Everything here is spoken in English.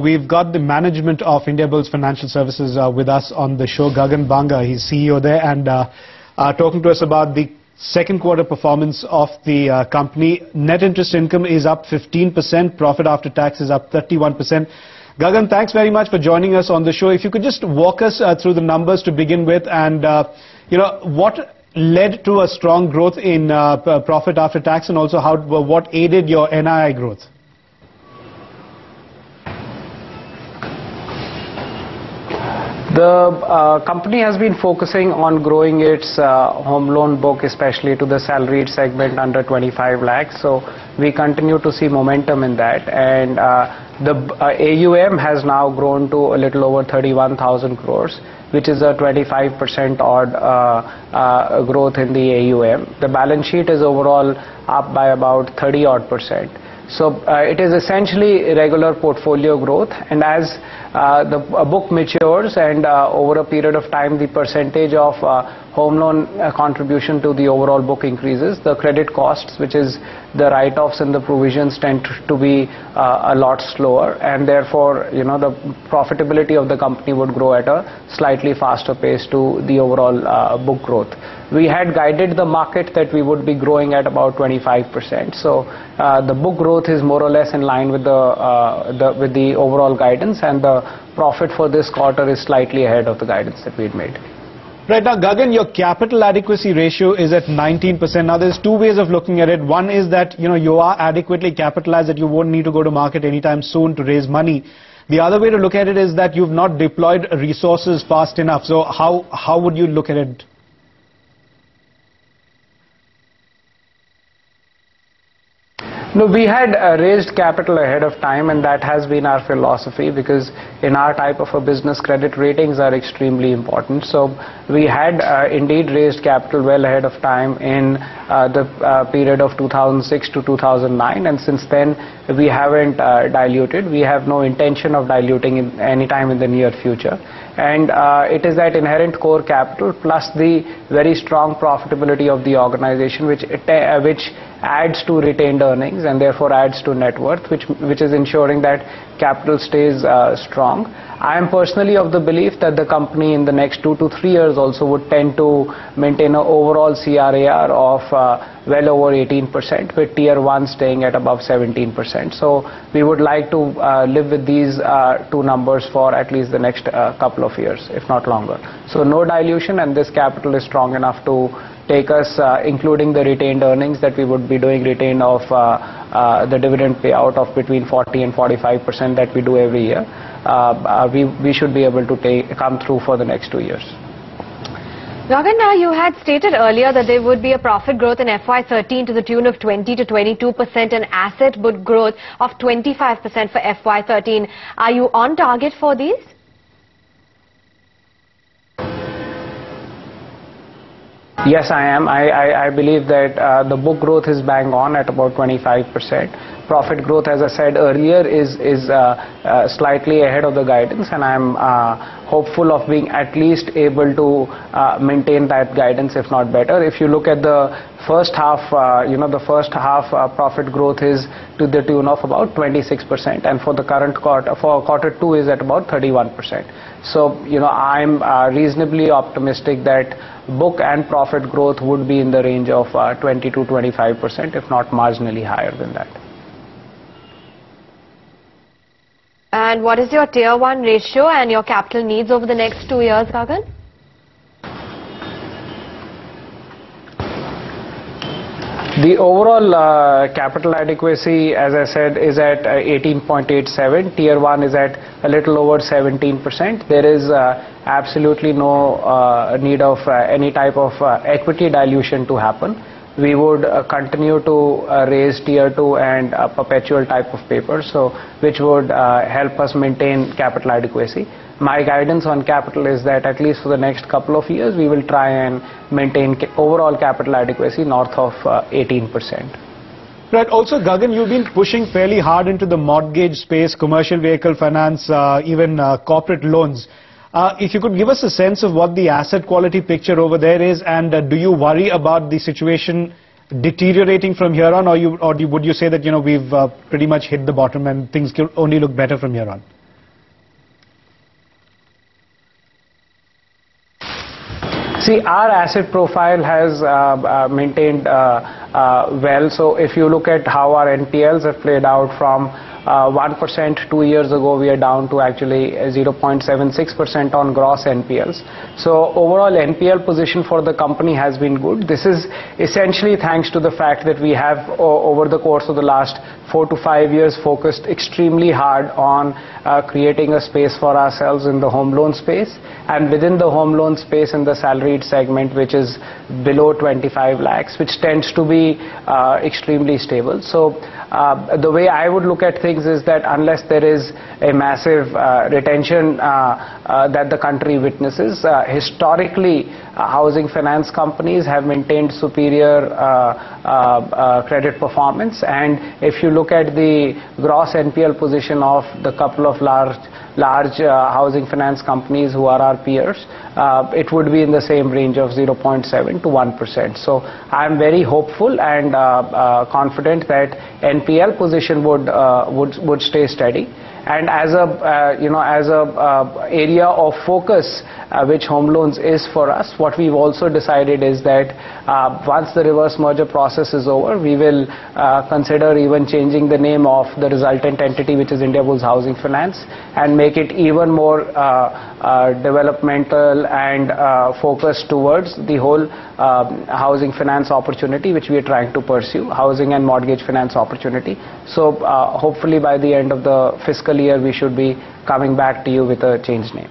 We've got the management of Indiabulls Financial Services with us on the show. Gagan Banga, he's CEO there, and talking to us about the second quarter performance of the company. Net interest income is up 15%, profit after tax is up 31%. Gagan, thanks very much for joining us on the show. If you could just walk us through the numbers to begin with, and what led to a strong growth in profit after tax, and also what aided your NII growth? The company has been focusing on growing its home loan book, especially to the salaried segment under 25 lakhs. So we continue to see momentum in that, and the AUM has now grown to a little over 31,000 crores, which is a 25% odd growth in the AUM. The balance sheet is overall up by about 30 odd %. So it is essentially regular portfolio growth, and as the book matures and over a period of time the percentage of home loan contribution to the overall book increases, the credit costs, which is the write-offs and the provisions, tend to be a lot slower, and therefore the profitability of the company would grow at a slightly faster pace to the overall book growth. We had guided the market that we would be growing at about 25%. So the book growth is more or less in line with the overall guidance, and the profit for this quarter is slightly ahead of the guidance that we had made. Right now, Gagan, your capital adequacy ratio is at 19%. Now, there's two ways of looking at it. One is that you are adequately capitalized, that you won't need to go to market anytime soon to raise money. The other way to look at it is that you've not deployed resources fast enough. So how would you look at it? No, we had raised capital ahead of time, and that has been our philosophy, because in our type of a business, credit ratings are extremely important. So we had indeed raised capital well ahead of time in the period of 2006 to 2009, and since then we haven't diluted. We have no intention of diluting in any time in the near future. And it is that inherent core capital plus the very strong profitability of the organization which adds to retained earnings and therefore adds to net worth, which is ensuring that capital stays strong. I am personally of the belief that the company in the next 2 to 3 years also would tend to maintain an overall CRAR of well over 18%, with Tier 1 staying at above 17%. So we would like to live with these two numbers for at least the next couple of years, if not longer. So no dilution, and this capital is strong enough to take us, including the retained earnings that we would be doing retain of the dividend payout of between 40 and 45% that we do every year. We should be able to come through for the next 2 years. Gagan, now you had stated earlier that there would be a profit growth in FY13 to the tune of 20 to 22% and asset book growth of 25% for FY13. Are you on target for these? Yes, I am. I believe that the book growth is bang on at about 25%. Profit growth, as I said earlier, is slightly ahead of the guidance, and I'm hopeful of being at least able to maintain that guidance, if not better. If you look at the first half, the first half profit growth is to the tune of about 26%, and for the current quarter, for quarter 2, is at about 31%. So, I'm reasonably optimistic that book and profit growth would be in the range of 20 to 25%, if not marginally higher than that. And what is your Tier 1 ratio and your capital needs over the next 2 years, Gagan? The overall capital adequacy, as I said, is at 18.87. Tier 1 is at a little over 17%. There is absolutely no need of any type of equity dilution to happen. We would continue to raise Tier 2 and perpetual type of paper, so which would help us maintain capital adequacy. My guidance on capital is that at least for the next couple of years, we will try and maintain overall capital adequacy north of 18%. Right. Also, Gagan, you've been pushing fairly hard into the mortgage space, commercial vehicle finance, even corporate loans. If you could give us a sense of what the asset quality picture over there is, and do you worry about the situation deteriorating from here on, or would you say that we've pretty much hit the bottom and things can only look better from here on? See, our asset profile has maintained well. So if you look at how our NPLs have played out from 1% 2 years ago, we are down to actually 0.76% on gross NPLs. So overall NPL position for the company has been good. This is essentially thanks to the fact that we have over the course of the last 4 to 5 years focused extremely hard on creating a space for ourselves in the home loan space, and within the home loan space in the salaried segment, which is below 25 lakhs, which tends to be extremely stable. So the way I would look at things is that unless there is a massive retention that the country witnesses, historically housing finance companies have maintained superior credit performance, and if you look at the gross NPL position of the couple of large housing finance companies who are our peers, it would be in the same range of 0.7 to 1%. So I am very hopeful and confident that NPL position would stay steady. And as a area of focus, which home loans is for us, what we've also decided is that once the reverse merger process is over, we will consider even changing the name of the resultant entity, which is Indiabulls Housing Finance, and make it even more developmental and focused towards the whole housing finance opportunity which we are trying to pursue, housing and mortgage finance opportunity. So hopefully by the end of the fiscal year we should be coming back to you with a changed name.